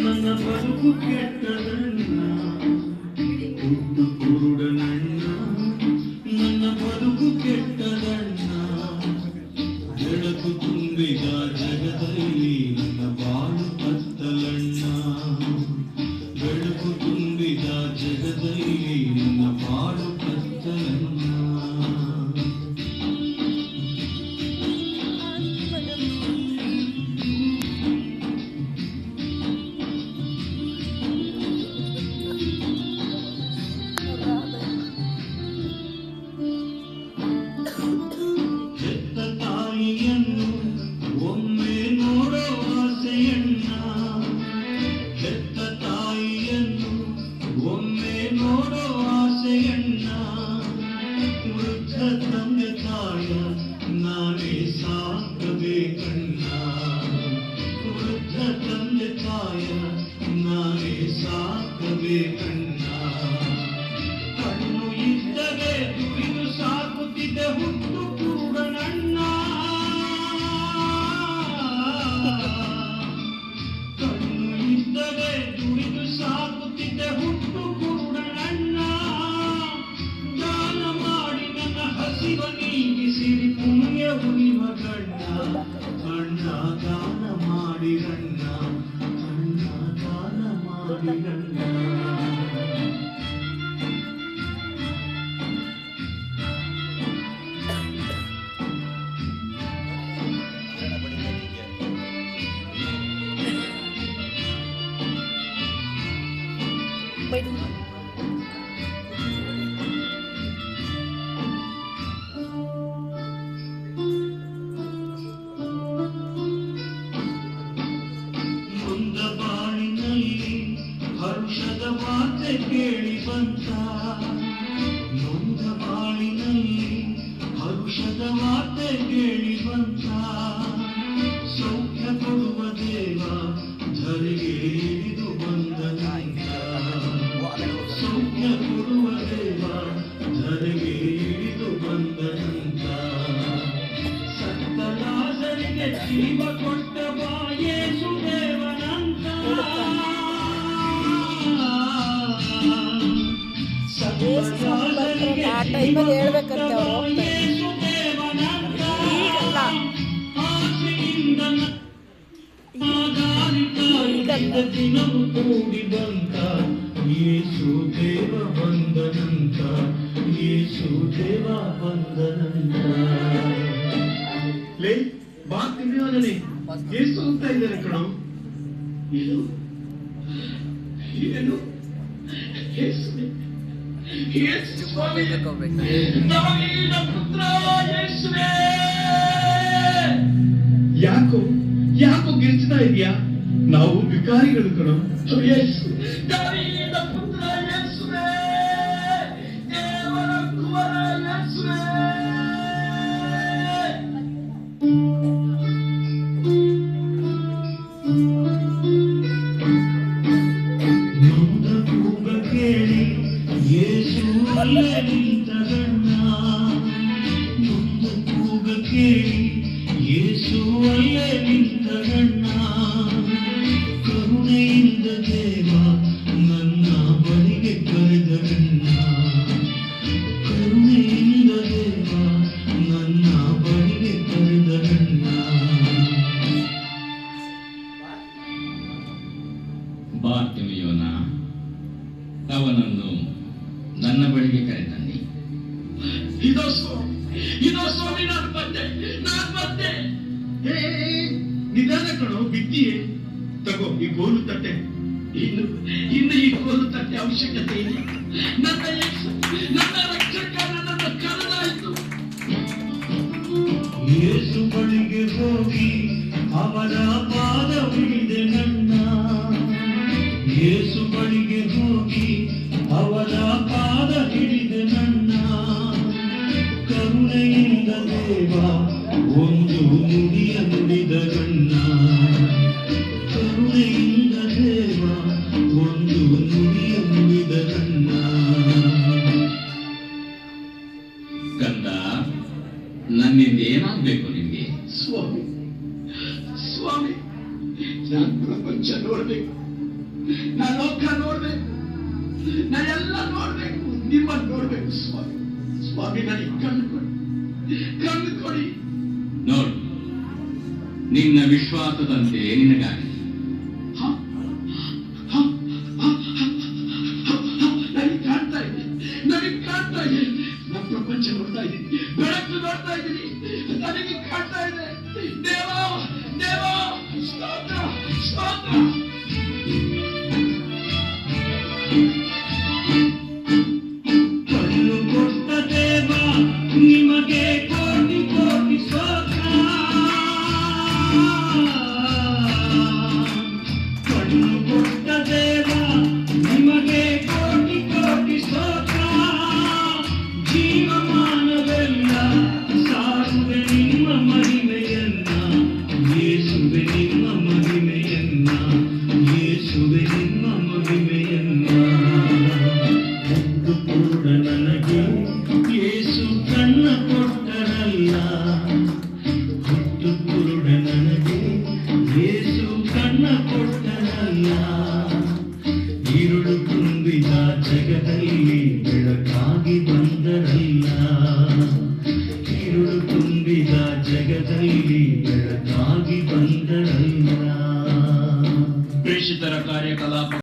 ನನ್ನ ಬದುಕು ಕೆಟ್ಟದಣ್ಣ, ಹುಟ್ಟು ಕುರುಡನಣ್ಣ, ನನ್ನ ಬದುಕು ಕೆಟ್ಟದಣ್ಣ. ಬೆಳಕು ತುಂಬಿದ ಜಗದಲ್ಲಿ ನನ್ನ ಬಾಳು ಕತ್ತಲಣ್ಣ, ಬೆಳಕು ತುಂಬಿದ ಜಗದಲ್ಲಿ ನನ್ನ ಬಾಳು ಕತ್ತಲಣ್ಣ. ಒಮ್ಮೆ ನೋಡೋ ಆಸೆಯಣ್ಣ, ಹೆತ್ತ ತಾಯಿಯನ್ನು ಒಮ್ಮೆ ನೋಡೋ ಆಸೆಯಣ್ಣ. ವೃದ್ಧ ತಂದೆ ತಾಯ ನಾನೇ ಸಾಕಬೇಕಣ್ಣ, ವೃದ್ಧ ತಂದೆ ತಾಯ ನಾನೇ ಸಾಕಬೇಕಣ್ಣ. ಕಣ್ಣು ಇದ್ದರೆ ದುಡಿದು ಸಾಕುತ್ತಿದ್ದ ಹುಟ್ಟು ಕುರುಡನಣ್ಣ, ದುಡಿದು ಸಾಕುತ್ತಿದ್ದ ಹುಟ್ಟು ಕುರುಡನಣ್ಣ. ದಾನ ಮಾಡಿ ನನ್ನ ಹಸಿವ ನೀಗಿಸಿರಿ ಪುಣ್ಯ ಉಳಿವ ಗಣ್ಣ, ಅಣ್ಣ ದಾನ ಮಾಡಿರಣ್ಣ, ಅಣ್ಣ ದಾನ ಮಾಡಿರಣ್ಣ. ಮುಂದ ಬಾಳಿನಲ್ಲಿ ಹರುಷದ ವಾರ್ತೆ ಕೇಳಿ ಬಂತ, ಮುಂದ ಬಾಳಿನಲ್ಲಿ ಹರುಷದ ವಾರ್ತೆ ಕೇಳಿ ಬಂತ. ಸೌಖ್ಯ ಕೊಡುವ ದೇವ ಧರೆಗೆ ಇಳಿದು ಬಂದನಂತ, ಸೌಖ್ಯ ಕೊಡುವ ದೇವ ಧರೆಗೆ ಇಳಿದು ಬಂದನಂತ. ಸತ್ತ ಲಾಜರಿಗೆ ಜೀವ ಕೊಟ್ಟವ ಯೇಸು ದೇವನಂತ, ಸತ್ತ ಲಾಜರಿಗೆ ಜೀವ ಕೊಟ್ಟವ ಯೇಸು ದೇವನಂತ. ಆಸೆಯಿಂದ ದಿನವು ಕೂಡಿ ಬಂತ, ಯೇಸು ದೇವ ಬಂದನಂತ, ಯೇಸು ದೇವ ಬಂದನಂತ. ಲೇ ಬಾ ತಿನ್ನೋದನೆ ಯೇಸು ಅಂತ ಇದ್ದಾರೆ ಕಣೋ. ಇದು ಏನು ಯೇಸುವೆ, ಯೇಸು ಸ್ವಾಮಿ, ದಾವೀದನ ಪುತ್ರ ಯೇಸುವೆ. ಯಾಕೋ ಯಾಕೋ ಗಿರ್ಚ್ತಾ ಇದೆಯಾ? ನಾವು ವಿಕಾರಿಗಳು ಕಣೋ. ಯೇಸು ದಾವೀದನ ಪುತ್ರ ಯೇಸುವೆ, ದೇವರ ಕುಮಾರ ಯೇಸುವೆ. ನೊಂದ ಕೂಗ ಕೇಳಿ ಯೇಸು ಅಲ್ಲೇ ನಿಂತಗಣ್ಣ, ನೊಂದ ಕೂಗ ಕೇಳಿ ಯೇಸು ಅಲ್ಲೇ ನಿಂತಗಣ್ಣ. ಕರುಣೆಯಿಂದ ದೇವ ನನ್ನ ಬಳಿಗೆ ಕರೆದಗಣ್ಣ, ಕರುಣೆಯಿಂದ ದೇವ ನನ್ನ ಬಳಿಗೆ ಕರೆದಗಣ್ಣ. ಬಾರ್ತಿಮೆಯೋನ, ಅವನನ್ನು ನನ್ನ ಬಳಿಗೆ ಕರೆತನ್ನಿ. ಇದೋ ಸ್ವಾಮಿ, ನಾನು ಬಂದೆ. ನಿಧಾನ ಕಣೋ, ಬಿದ್ದಿಯೇ. ತಗೋ ಈ ಗೋಲು ತಟ್ಟೆ. ಇನ್ನು ಈ ಗೋಲು ತಟ್ಟೆ ಅವಶ್ಯಕತೆ ಇಲ್ಲ. ನನ್ನ ರಕ್ಷಕ ನನ್ನನ್ನು ಕರೆದಾಯಿತು. ಯೇಸು ಬಳಿಗೆ ಹೋಗಿ ಅವರ ಪಾದ ಹಿಡಿದೆ ನನ್ನ, ಯೇಸು ಬಳಿಗೆ ಹೋಗಿ ಅವರ ಪಾದ ಹಿಡಿದೆ ನನ್ನ. ಕರುಣೆಯಿಂದ ದೇವ ಒಂದು ನುಡಿಯ ನುಡಿದ ಗಣ್ಣ, ಕರುಣೆಯಿಂದ ದೇವ ಒಂದು ನುಡಿಯ ನುಡಿದ ಗಣ್ಣ. 1 ನನ್ನಿಂದ ಏನಾಗ್ಬೇಕು ನಿಮ್ಗೆ? ಸ್ವಾಮಿ ಸ್ವಾಮಿ, ನಾನು ಪ್ರಪಂಚ ನೋಡ್ಬೇಕು, ನಾನು ಲೋಕ ನೋಡ್ಬೇಕು, ನಾನೆಲ್ಲ ನೋಡ್ಬೇಕು, ನಿಮ್ಮನ್ನು ನೋಡ್ಬೇಕು ಸ್ವಾಮಿ. ಸ್ವಾಮಿ ನನಗೆ ಕಣ್ಣು ಕೊಡಿ. ನೋಡು, ನಿನ್ನ ವಿಶ್ವಾಸದಂತೆ ನಿನಗಾಗಿ ನನಗೆ ಕಾಣ್ತಾ ಇದೆ. ನಾನು ಪ್ರಪಂಚ ನೋಡ್ತಾ ಇದ್ದೀನಿ, ಬೆಳಕು ನೋಡ್ತಾ ಇದ್ದೀನಿ, ನನಗೆ ಕಾಣ್ತಾ ಇದೆ. ದೇವ ಸ್ತೋತ್ರ ಸ್ತೋತ್ರ.